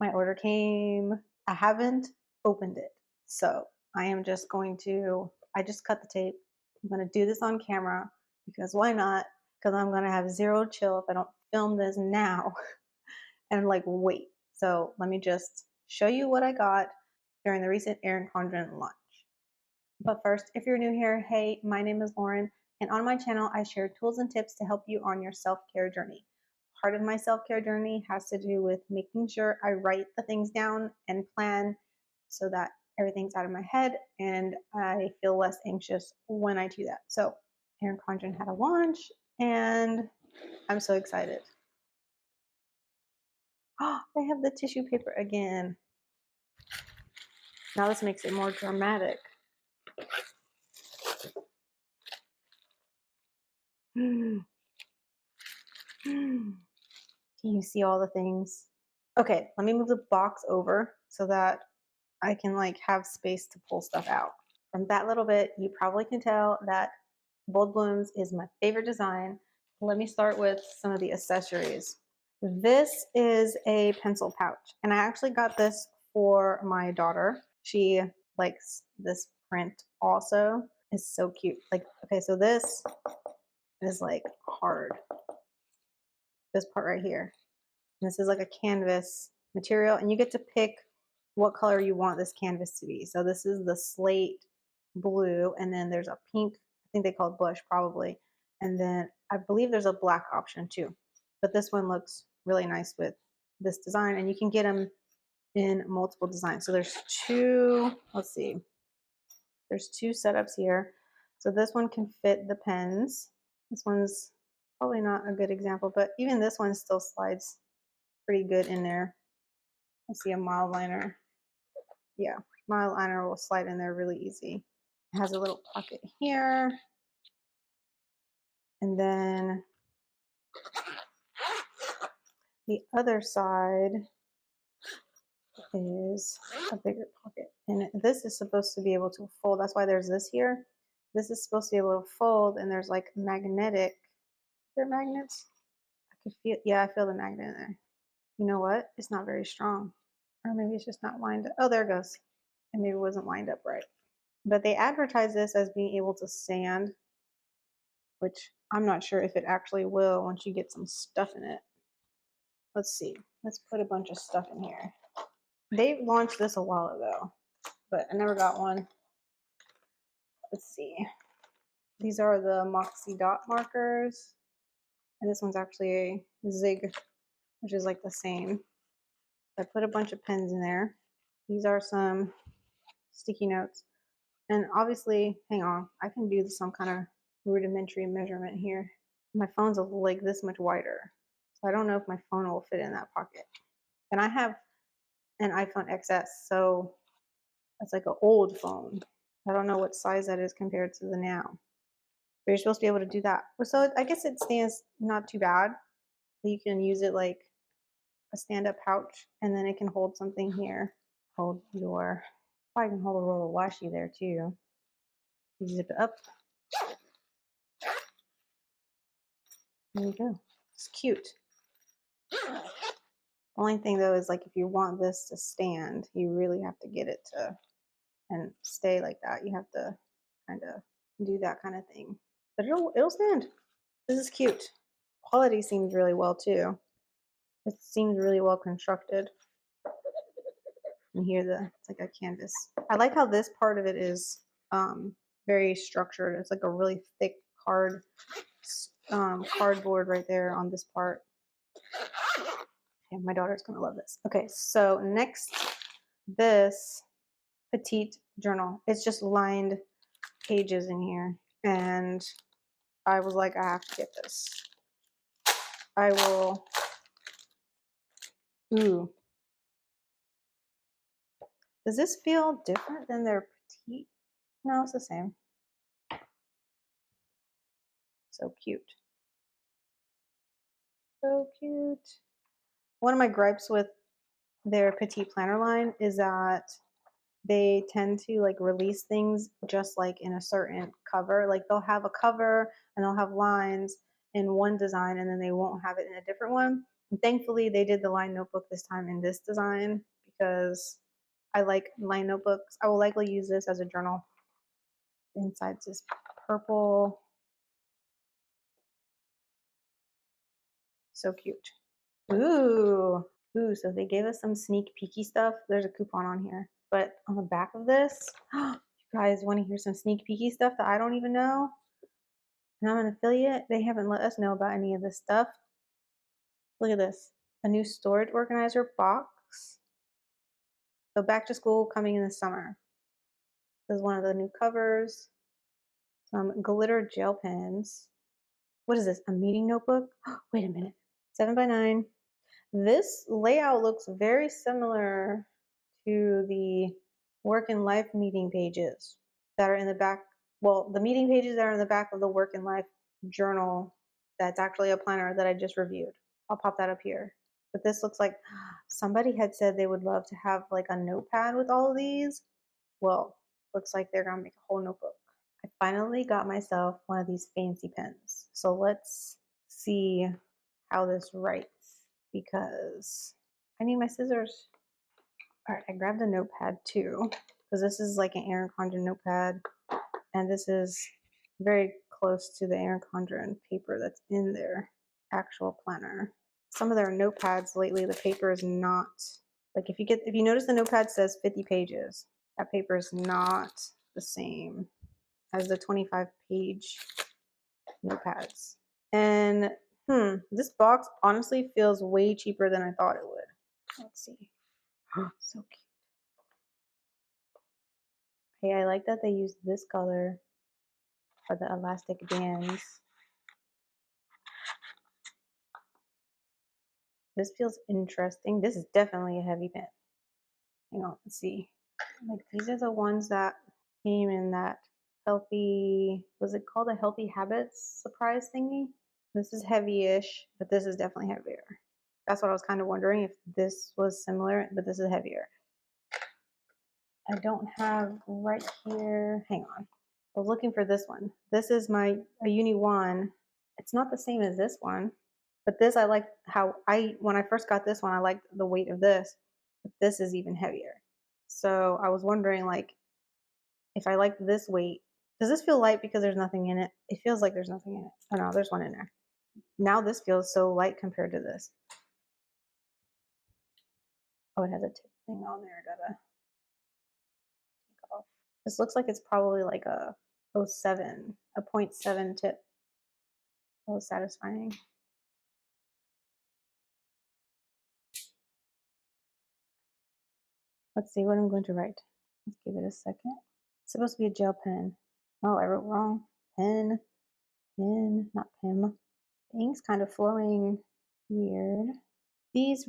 My order came. I haven't opened it. So I am just going to, I just cut the tape. I'm going to do this on camera because why not? Because I'm going to have zero chill if I don't film this now and like wait. So let me just show you what I got during the recent Erin Condren launch. But first, if you're new here, hey, my name is Lauren, and on my channel, I share tools and tips to help you on your self-care journey. Part of my self-care journey has to do with making sure I write the things down and plan so that everything's out of my head and I feel less anxious when I do that. So Erin Condren had a launch and I'm so excited. Oh, they have the tissue paper again. Now this makes it more dramatic. Can you see all the things? Okay, let me move the box over so that I can like have space to pull stuff out. From that little bit, you probably can tell that Bold Blooms is my favorite design. Let me start with some of the accessories. This is a pencil pouch, and I actually got this for my daughter. She likes this print also. It's so cute. Like, okay, so this is like hard. This part right here. And this is like a canvas material, and you get to pick what color you want this canvas to be. So this is the slate blue, and then there's a pink, I think they call it blush probably. And then I believe there's a black option too. But this one looks really nice with this design, and you can get them in multiple designs. So there's two, let's see, there's two setups here. So this one can fit the pens. This one's probably not a good example, but even this one still slides pretty good in there. I see a mild liner. Yeah, mild liner will slide in there really easy. It has a little pocket here. And then the other side is a bigger pocket. And this is supposed to be able to fold. That's why there's this here. This is supposed to be able to fold, and there's like magnetic. Is there magnets? I can feel, yeah, I feel the magnet in there. You know what? It's not very strong. Or maybe it's just not lined up. Oh, there it goes. And maybe it wasn't lined up right. But they advertise this as being able to sand, which I'm not sure if it actually will once you get some stuff in it. Let's see. Let's put a bunch of stuff in here. They launched this a while ago, but I never got one. Let's see. These are the Moxie dot markers. And this one's actually a Zig, which is like the same. I put a bunch of pens in there. These are some sticky notes. And obviously, hang on, I can do some kind of rudimentary measurement here. My phone's like this much wider. So I don't know if my phone will fit in that pocket. And I have an iPhone XS, so that's like an old phone. I don't know what size that is compared to the now. But you're supposed to be able to do that. So I guess it stands not too bad. You can use it like a stand-up pouch, and then it can hold something here. Hold your, I can hold a roll of washi there too. You zip it up. There you go. It's cute. Only thing though is like if you want this to stand, you really have to get it to and stay like that. You have to kind of do that kind of thing. But it'll stand. This is cute. Quality seems really well too. It seems really well constructed. And here it's like a canvas. I like how this part of it is very structured. It's like a really thick cardboard right there on this part. Okay, my daughter's gonna love this. Okay, so next, this Petite journal. It's just lined pages in here, and I was like, I have to get this. I will. Ooh. Does this feel different than their Petite? No, it's the same. So cute. So cute. One of my gripes with their Petite planner line is that they tend to like release things just like in a certain cover. Like they'll have a cover and they'll have lines in one design and then they won't have it in a different one. And thankfully, they did the line notebook this time in this design because I like line notebooks. I will likely use this as a journal. Inside's this purple. So cute. Ooh. Ooh, so they gave us some sneak peeky stuff. There's a coupon on here. But on the back of this, you guys want to hear some sneak peeky stuff that I don't even know? And I'm an affiliate. They haven't let us know about any of this stuff. Look at this. A new storage organizer box. So back to school coming in the summer. This is one of the new covers. Some glitter gel pens. What is this? A meeting notebook? Wait a minute. 7x9. This layout looks very similar to the work and life meeting pages that are in the back. Well, the meeting pages that are in the back of the work and life journal that's actually a planner that I just reviewed. I'll pop that up here. But this looks like somebody had said they would love to have like a notepad with all of these. Well, looks like they're gonna make a whole notebook. I finally got myself one of these fancy pens. So let's see how this writes because I need my scissors. All right, I grabbed a notepad too because this is like an Erin Condren notepad and this is very close to the Erin Condren paper that's in their actual planner. Some of their notepads lately, the paper is not like if you notice the notepad says 50 pages, that paper is not the same as the 25-page notepads. And this box honestly feels way cheaper than I thought it would. Let's see. So cute. Hey, I like that they used this color for the elastic bands. This feels interesting. This is definitely a heavy pen. Hang on, let's see. Like these are the ones that came in that healthy, was it called a healthy habits surprise thingy? This is heavy-ish, but this is definitely heavier. That's what I was kind of wondering if this was similar, but this is heavier. I don't have right here, hang on. I was looking for this one. This is a Uni 1. It's not the same as this one, but this I like when I first got this one, I liked the weight of this, but this is even heavier. So I was wondering like, if I like this weight, does this feel light because there's nothing in it? It feels like there's nothing in it. Oh no, there's one in there. Now this feels so light compared to this. Oh, it has a tip thing on there. I gotta take off. This looks like it's probably like a 0.7, a 0.7 tip. That was satisfying. Let's see what I'm going to write. Let's give it a second. It's supposed to be a gel pen. Oh, I wrote wrong. Pen, not pen. The ink's kind of flowing weird. These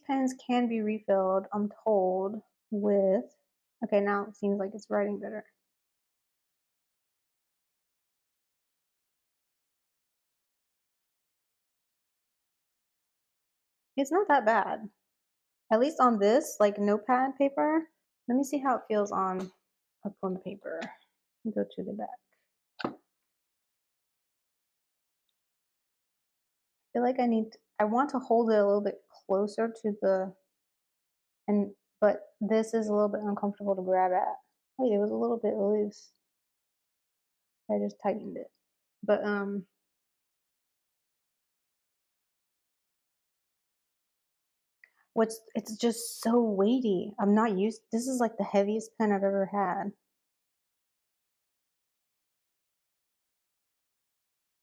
pens can be refilled, I'm told, with, okay, now it seems like it's writing better. It's not that bad. At least on this, like notepad paper. Let me see how it feels on a plum paper. Go to the back. I feel like I want to hold it a little bit closer to the, but this is a little bit uncomfortable to grab at. Wait, it was a little bit loose. I just tightened it. But it's just so weighty. I'm not used, this is like the heaviest pen I've ever had.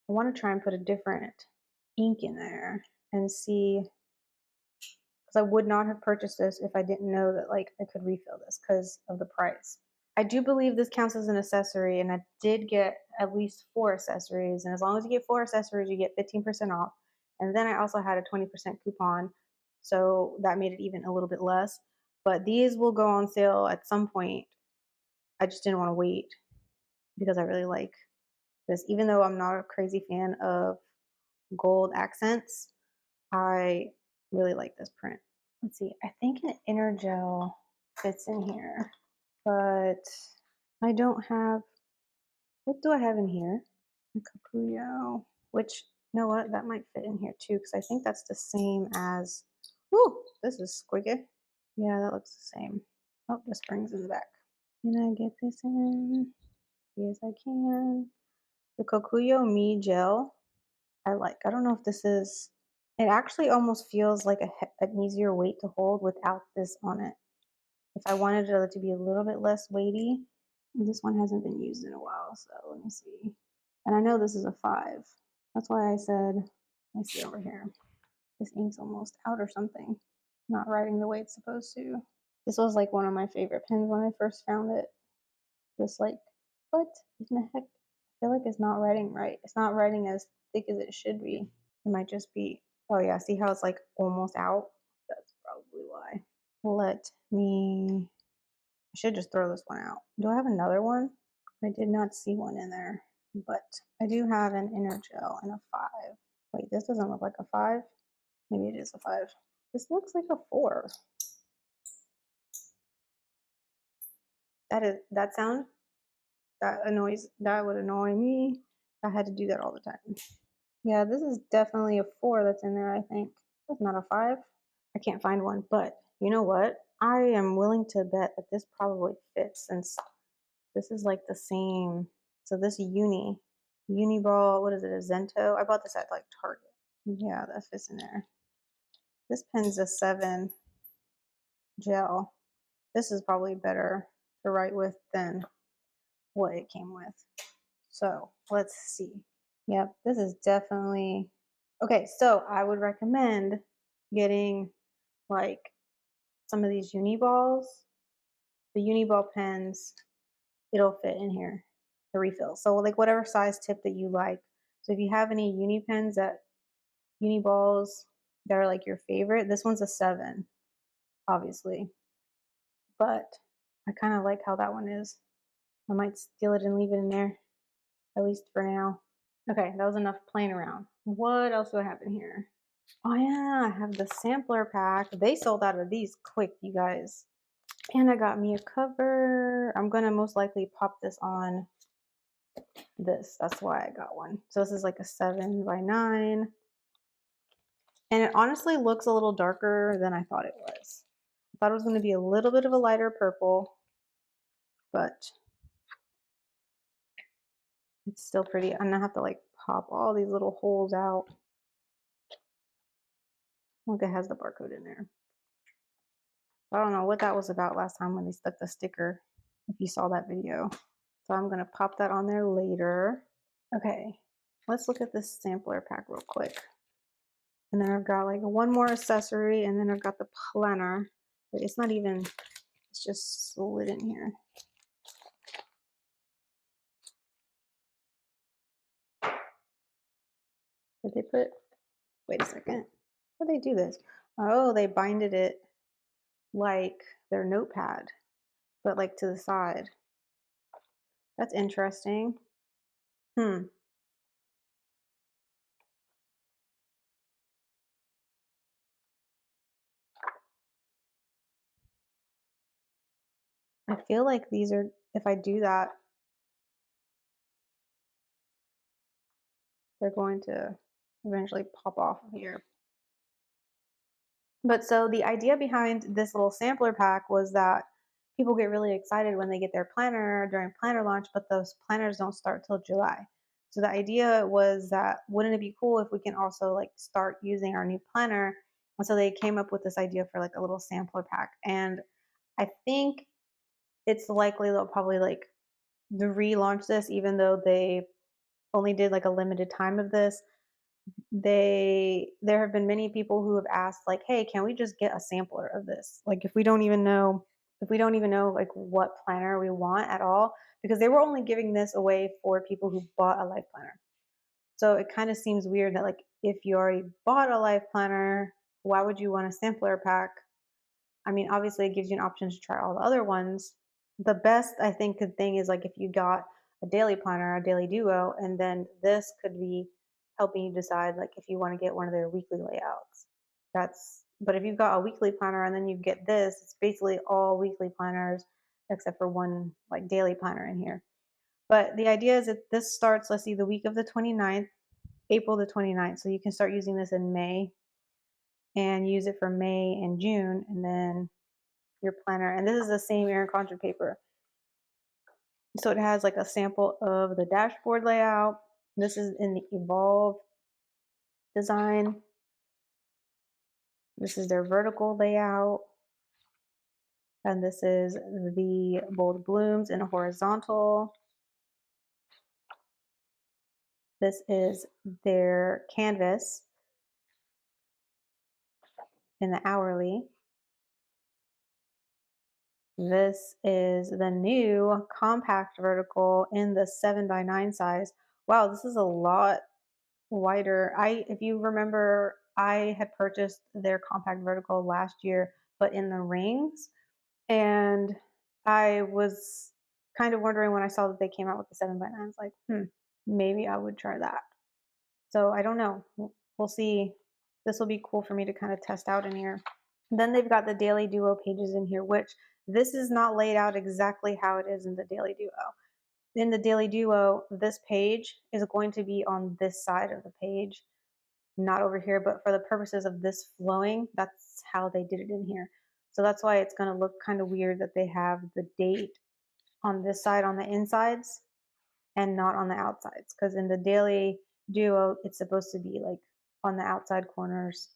I want to try and put a different ink in there and see, because I would not have purchased this if I didn't know that like I could refill this because of the price. I do believe this counts as an accessory, and I did get at least 4 accessories, and as long as you get 4 accessories, you get 15% off. And then I also had a 20% coupon, so that made it even a little bit less. But these will go on sale at some point. I just didn't want to wait because I really like this. Even though I'm not a crazy fan of gold accents, I really like this print. Let's see, I think an inner gel fits in here, but I don't have, what do I have in here? A Capullo, which You know what? That might fit in here too, because I think that's the same as. Ooh, this is squiggy. Yeah, that looks the same. Oh, the spring's in the back. Can I get this in? Yes, I can. The Kokuyo Mi gel. I like. I don't know if this is. It actually almost feels like an easier weight to hold without this on it. If I wanted it to be a little bit less weighty, this one hasn't been used in a while, so let me see. And I know this is a 5. That's why I said, let me see over here. This ink's almost out or something. Not writing the way it's supposed to. This was like one of my favorite pens when I first found it. Just like, what in the heck? I feel like it's not writing right. It's not writing as thick as it should be. It might just be, oh yeah, see how it's like almost out? That's probably why. Let me, I should just throw this one out. Do I have another one? I did not see one in there, but I do have an inner gel and a 5. Wait, this doesn't look like a 5. Maybe it is a 5. This looks like a 4. That sound that would annoy me. I had to do that all the time. Yeah, this is definitely a 4 that's in there, I think. That's not a 5. I can't find one, but you know what? I am willing to bet that this probably fits since this is like the same. So this Uniball, what is it, a Zento? I bought this at like Target. Yeah, that fits in there. This pen's a 7 gel. This is probably better to write with than what it came with. So let's see. Yep, this is definitely okay. So I would recommend getting like some of these Uniballs, the Uniball pens. It'll fit in here, the refill. So like whatever size tip that you like. So if you have any uni pens that Uniballs that are like your favorite, this one's a 7, obviously. But I kind of like how that one is. I might steal it and leave it in there, at least for now. Okay, that was enough playing around. What else do I have in here? Oh yeah, I have the sampler pack. They sold out of these quick, you guys. And I got me a cover. I'm gonna most likely pop this on this. That's why I got one. So this is like a 7x9. And it honestly looks a little darker than I thought it was. I thought it was gonna be a little bit of a lighter purple, but it's still pretty. I'm gonna have to like pop all these little holes out. Look, it has the barcode in there. I don't know what that was about last time when they stuck the sticker, if you saw that video. So I'm gonna pop that on there later. Okay, let's look at this sampler pack real quick. And then I've got like one more accessory, and then I've got the planner. But it's not even, it's just slid in here. Did they put, wait a second. How do they do this? Oh, they binded it like their notepad, but like to the side. That's interesting. I feel like these are, if I do that, they're going to eventually pop off of here. But so the idea behind this little sampler pack was that people get really excited when they get their planner during planner launch, but those planners don't start till July. So the idea was that wouldn't it be cool if we can also like start using our new planner? And so they came up with this idea for like a little sampler pack. And I think it's likely they'll probably like relaunch this, even though they only did like a limited time of this. There have been many people who have asked like, hey, can we just get a sampler of this, like if we don't even know like what planner we want at all, because they were only giving this away for people who bought a life planner. So it kind of seems weird that like if you already bought a life planner, why would you want a sampler pack? I mean, obviously it gives you an option to try all the other ones. The best, I think, good thing is like if you got a daily planner, a daily duo, and then this could be helping you decide like if you want to get one of their weekly layouts. But if you've got a weekly planner and then you get this, it's basically all weekly planners except for one like daily planner in here. But the idea is that this starts, let's see, the week of the 29th. April the 29th. So you can start using this in May and use it for May and June, and then your planner. And this is the same Erin Condren paper. So it has like a sample of the dashboard layout. This is in the Evolve design. This is their vertical layout. And this is the bold blooms in a horizontal. This is their canvas in the hourly. This is the new compact vertical in the 7x9 size. Wow, this is a lot wider. If you remember, I had purchased their compact vertical last year, but in the rings. And I was kind of wondering when I saw that they came out with the 7x9, I was like, maybe I would try that. So I don't know. We'll see. This will be cool for me to kind of test out in here. Then they've got the Daily Duo pages in here, which this is not laid out exactly how it is in the Daily Duo. In the Daily Duo, this page is going to be on this side of the page, not over here, but for the purposes of this flowing, that's how they did it in here. So that's why it's going to look kind of weird that they have the date on this side on the insides and not on the outsides, because in the Daily Duo, it's supposed to be like on the outside corners.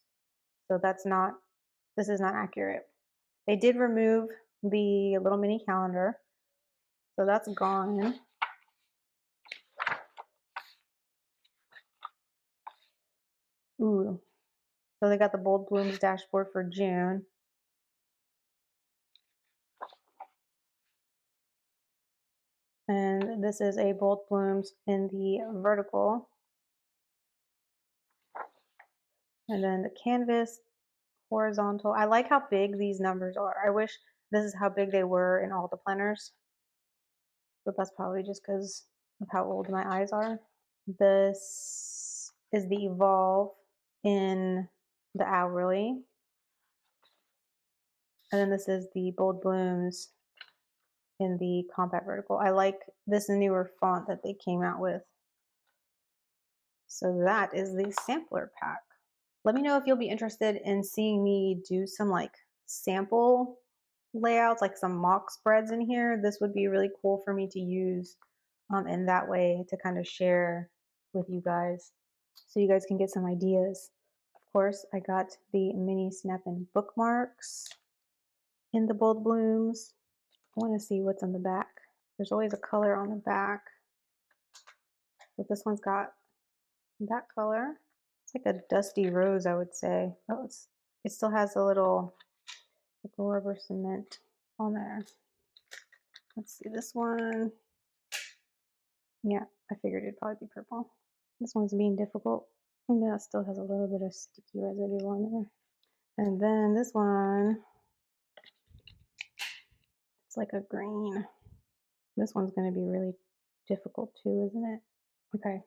So this is not accurate. They did remove the little mini calendar, so that's gone. Ooh, so they got the Bold Blooms dashboard for June. And this is a Bold Blooms in the vertical. And then the canvas horizontal. I like how big these numbers are. I wish this is how big they were in all the planners, but that's probably just because of how old my eyes are. This is the Evolve in the hourly. And then this is the Bold Blooms in the compact vertical. I like this newer font that they came out with. So that is the sampler pack. Let me know if you'll be interested in seeing me do some like sample layouts, like some mock spreads in here. This would be really cool for me to use in that way to kind of share with you guys so you guys can get some ideas. Of course, I got the mini snap-in bookmarks in the Bold Blooms. I want to see what's on the back. There's always a color on the back, but this one's got that color. It's like a dusty rose, I would say. Oh, it still has a little like rubber cement on there. Let's see this one. Yeah, I figured it'd probably be purple. This one's being difficult. And that still has a little bit of sticky residue on there. And then this one, it's like a green. This one's going to be really difficult too, isn't it? Okay.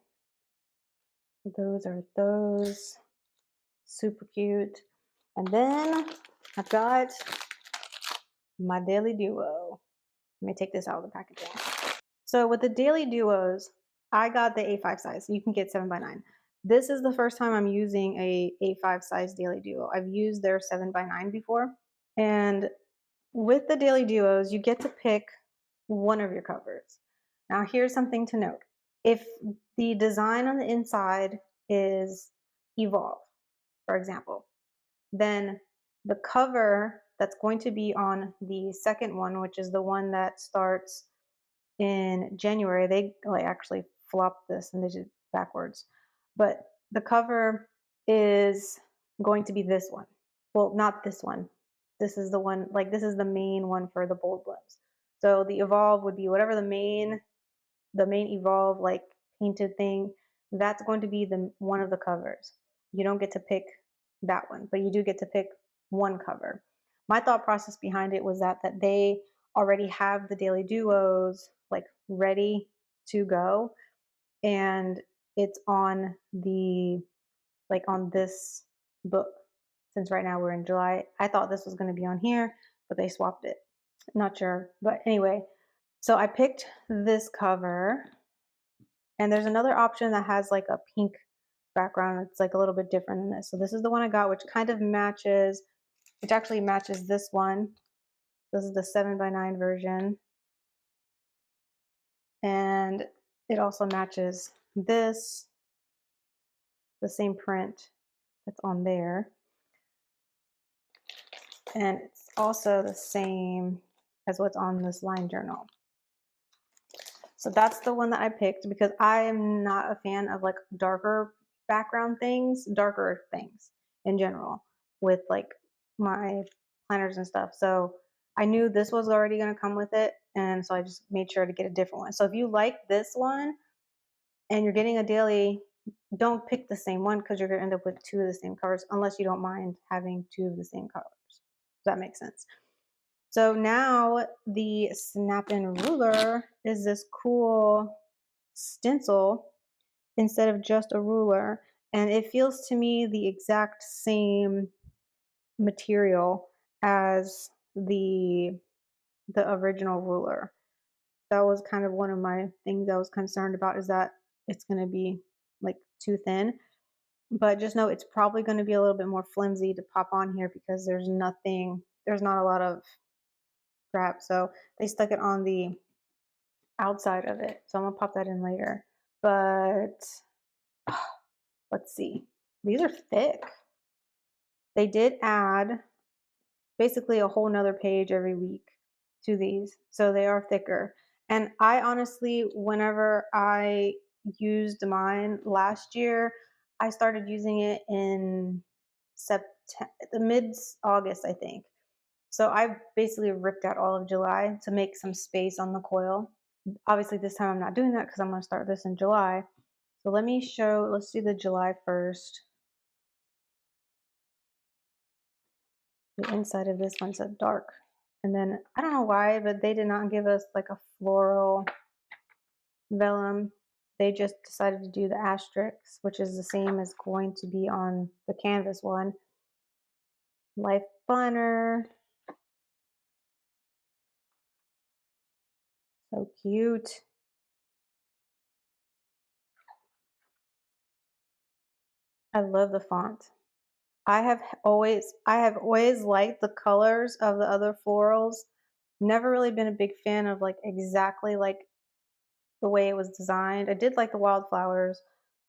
So those are those. Super cute. And then I've got my Daily Duo. Let me take this out of the packaging. So with the Daily Duos, I got the A5 size. You can get 7x9. This is the first time I'm using a A5 size Daily Duo. I've used their 7x9 before. And with the Daily Duos, you get to pick one of your covers. Now here's something to note. If the design on the inside is Evolve, for example, then the cover that's going to be on the second one, which is the one that starts in January, they like actually flopped this and they did it backwards. But the cover is going to be this one. Well, not this one. This is the one, like this is the main one for the Bold Blooms. So the Evolve would be whatever the main Evolve like painted thing, that's going to be the one of the covers. You don't get to pick that one, but you do get to pick one cover. My thought process behind it was that they already have the Daily Duos like ready to go, and it's on the on this book. Since right now we're in July, I thought this was going to be on here, but they swapped it. Not sure, but anyway, so I picked this cover, and there's another option that has like a pink background. It's like a little bit different than this. So this is the one I got, which kind of matches, which actually matches this one. This is the 7x9 version. And it also matches this, the same print that's on there. And it's also the same as what's on this line journal. So that's the one that I picked because I am not a fan of like darker background things, darker things in general with like my planners and stuff. So I knew this was already going to come with it. And so I just made sure to get a different one. So if you like this one and you're getting a daily, don't pick the same one because you're going to end up with two of the same colors unless you don't mind having two of the same colors. Does that make sense? So now the snap-in ruler is this cool stencil instead of just a ruler. And it feels to me the exact same material as the original ruler. That was kind of one of my things I was concerned about, is that it's going to be like too thin. But just know it's probably going to be a little bit more flimsy to pop on here because there's not a lot of grab. So they stuck it on the outside of it. So I'm gonna pop that in later. But let's see. These are thick. They did add basically a whole nother page every week to these. So they are thicker. And I honestly, whenever I used mine last year, I started using it in September, mid-August, I think. So I basically ripped out all of July to make some space on the coil. Obviously this time I'm not doing that because I'm going to start this in July. So let's do the July first. The inside of this one's a dark. And then I don't know why, but they did not give us like a floral vellum. They just decided to do the asterisk, which is the same as going to be on the canvas one. LifePlanner. So cute. I love the font. I have always liked the colors of the other florals. Never really been a big fan of like exactly like the way it was designed. I did like the wildflowers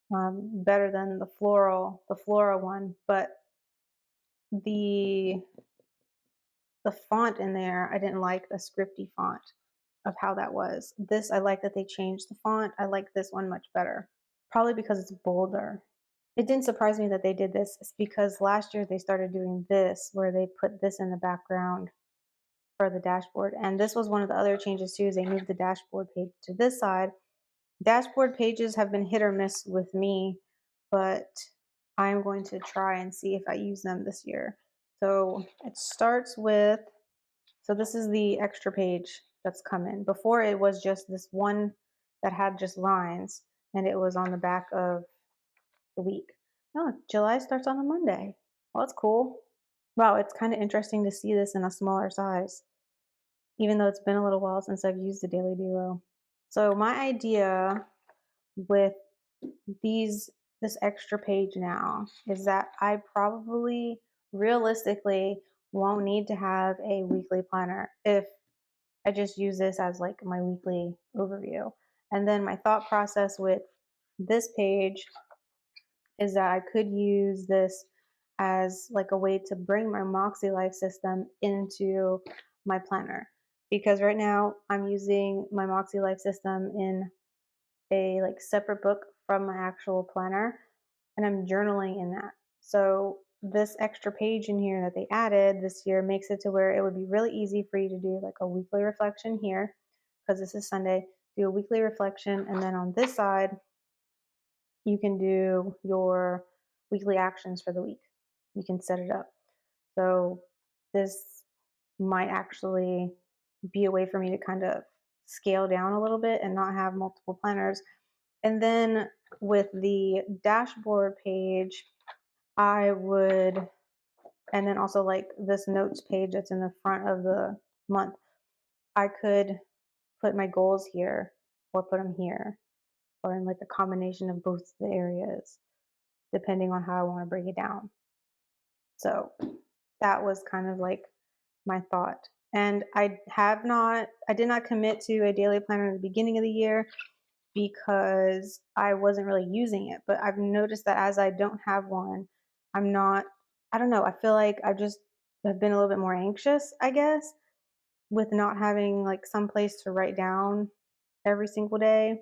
better than the flora one, but the font in there, I didn't like the scripty font of how that was. This, I like that they changed the font. I like this one much better, probably because it's bolder. It didn't surprise me that they did this. It's because last year they started doing this, where they put this in the background for the dashboard. And this was one of the other changes too, is they moved the dashboard page to this side. Dashboard pages have been hit or miss with me, but I'm going to try and see if I use them this year. So it starts with, so this is the extra page that's come in. Before it was just this one that had just lines, and it was on the back of the week. Oh, July starts on a Monday. Well, that's cool. Wow, it's kind of interesting to see this in a smaller size, even though it's been a little while since I've used the Daily Duo. So my idea with this extra page now is that I probably realistically won't need to have a weekly planner if I just use this as like my weekly overview. And then my thought process with this page is that I could use this as like a way to bring my Moxie Life system into my planner. Because right now I'm using my Moxie Life system in a like separate book from my actual planner, and I'm journaling in that. So this extra page in here that they added this year makes it to where it would be really easy for you to do like a weekly reflection here, because this is Sunday, do a weekly reflection, and then on this side you can do your weekly actions for the week. You can set it up. So this might actually be a way for me to kind of scale down a little bit and not have multiple planners. And then with the dashboard page, I would, and then also like this notes page that's in the front of the month, I could put my goals here or put them here, or in like a combination of both the areas. depending on how I want to break it down. So that was kind of like my thought. And I did not commit to a daily planner in the beginning of the year because I wasn't really using it. But I've noticed that as I don't have one, I'm not, I don't know, I feel like I just have been a little bit more anxious, I guess, with not having like some place to write down every single day.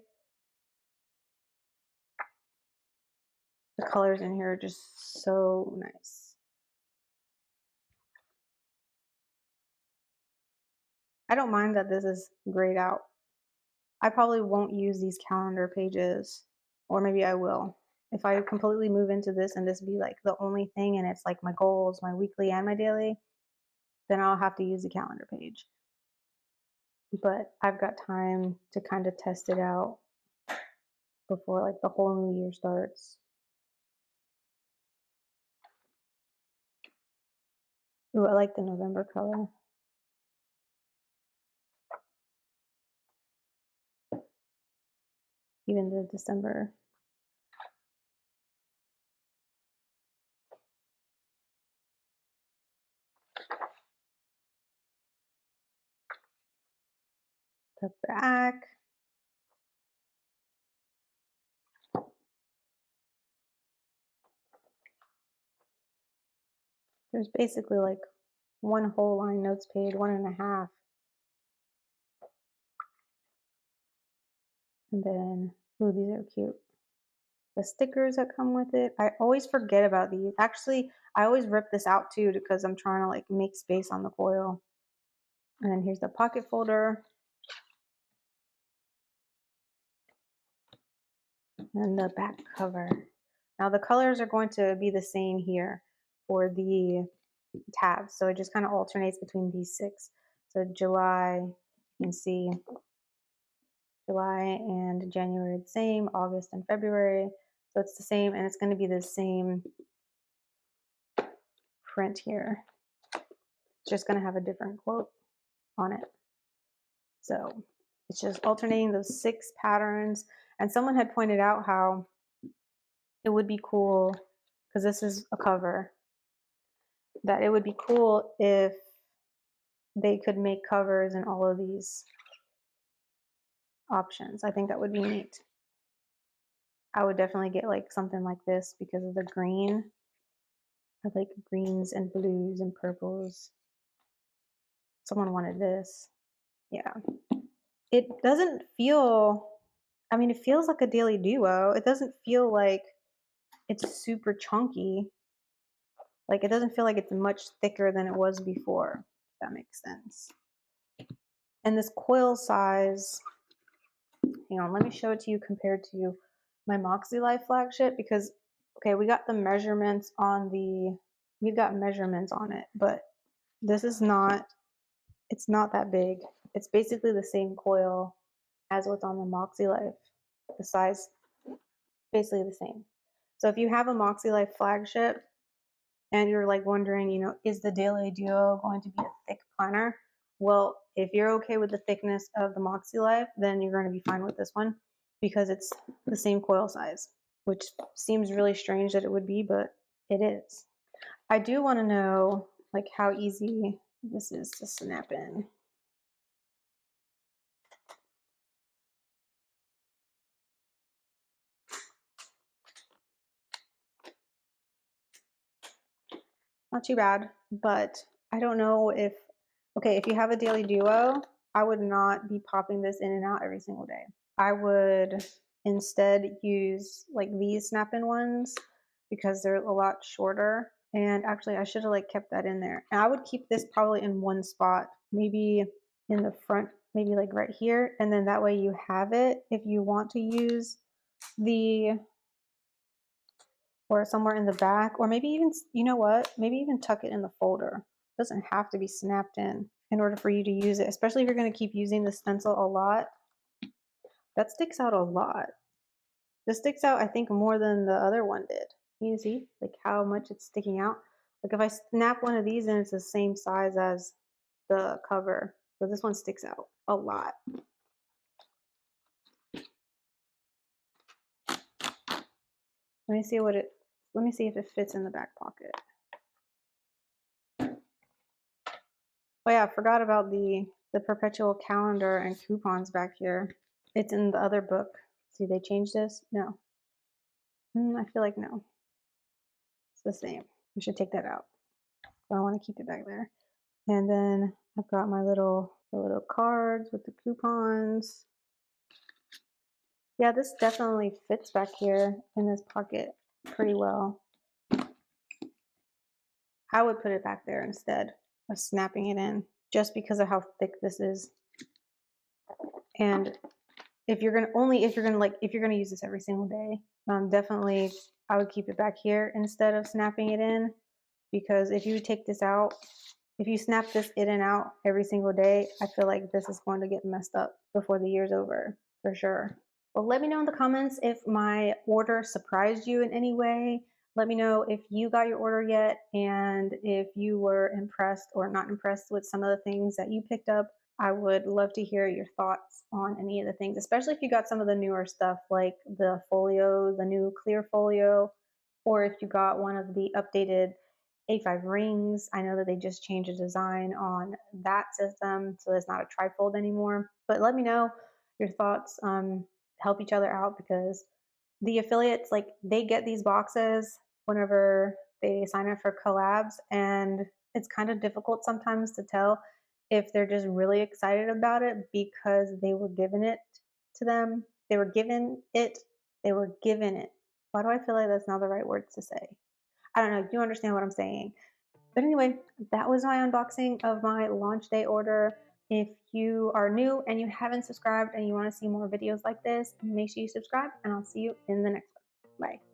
The colors in here are just so nice. I don't mind that this is grayed out. I probably won't use these calendar pages, or maybe I will. If I completely move into this and this be like the only thing and it's like my goals, my weekly and my daily, then I'll have to use the calendar page. But I've got time to kind of test it out before like the whole new year starts. Ooh, I like the November color. Even the December. The back. There's basically like one whole line notes page, 1.5. And then, ooh, these are cute. The stickers that come with it. I always forget about these. Actually, I always rip this out too because I'm trying to like make space on the foil. And then here's the pocket folder. And the back cover. Now the colors are going to be the same here for the tabs. So it just kind of alternates between these 6. So July, you can see July and January the same, August and February. So it's the same, and it's going to be the same print here. It's just going to have a different quote on it. So it's just alternating those 6 patterns. And someone had pointed out how it would be cool, because this is a cover, that it would be cool if they could make covers in all of these options. I think that would be neat. I would definitely get like something like this because of the green. I like greens and blues and purples. Someone wanted this. Yeah. It doesn't feel, I mean, it feels like a daily duo. It doesn't feel like it's super chunky. Like it doesn't feel like it's much thicker than it was before, if that makes sense. And this coil size, hang on, let me show it to you compared to my Moxie Life flagship because, okay, we got the measurements on the, we've got measurements on it, but this is not, it's not that big. It's basically the same coil as what's on the Moxie Life. The size, basically the same. So if you have a Moxie Life flagship and you're like wondering, you know, is the Daily Duo going to be a thick planner? Well, if you're okay with the thickness of the Moxie Life, then you're going to be fine with this one because it's the same coil size, which seems really strange that it would be, but it is. I do want to know like how easy this is to snap in. Not too bad, but I don't know if, okay, if you have a Daily Duo, I would not be popping this in and out every single day. I would instead use like these snap-in ones because they're a lot shorter. And actually I should have like kept that in there. And I would keep this probably in one spot, maybe in the front, maybe like right here. And then that way you have it if you want to use the, or somewhere in the back, or maybe even, you know what, maybe even tuck it in the folder. It doesn't have to be snapped in order for you to use it, especially if you're going to keep using the stencil a lot. That sticks out a lot. This sticks out, I think, more than the other one did. Can you see like how much it's sticking out? Like if I snap one of these and it's the same size as the cover, so this one sticks out a lot. Let me see what it Let me see if it fits in the back pocket. Oh yeah, I forgot about the perpetual calendar and coupons back here. It's in the other book. See, they changed this? No. I feel like no. It's the same. We should take that out. I want to keep it back there. And then I've got my the little cards with the coupons. Yeah, this definitely fits back here in this pocket pretty well. I would put it back there instead of snapping it in, just because of how thick this is. And if you're gonna use this every single day, definitely I would keep it back here instead of snapping it in, because if you take this out, if you snap this in and out every single day, I feel like this is going to get messed up before the year's over, for sure. Well, let me know in the comments if my order surprised you in any way. Let me know if you got your order yet and if you were impressed or not impressed with some of the things that you picked up. I would love to hear your thoughts on any of the things, especially if you got some of the newer stuff like the folio, the new clear folio, or if you got one of the updated A5 rings. I know that they just changed the design on that system, so it's not a trifold anymore. But let me know your thoughts. Help each other out, because the affiliates, like, they get these boxes whenever they sign up for collabs, and it's kind of difficult sometimes to tell if they're just really excited about it because they were given it to them. They were given it. They were given it. Why do I feel like that's not the right words to say? I don't know. You understand what I'm saying? But anyway, that was my unboxing of my launch day order. If you are new and you haven't subscribed and you want to see more videos like this, make sure you subscribe, and I'll see you in the next one. Bye.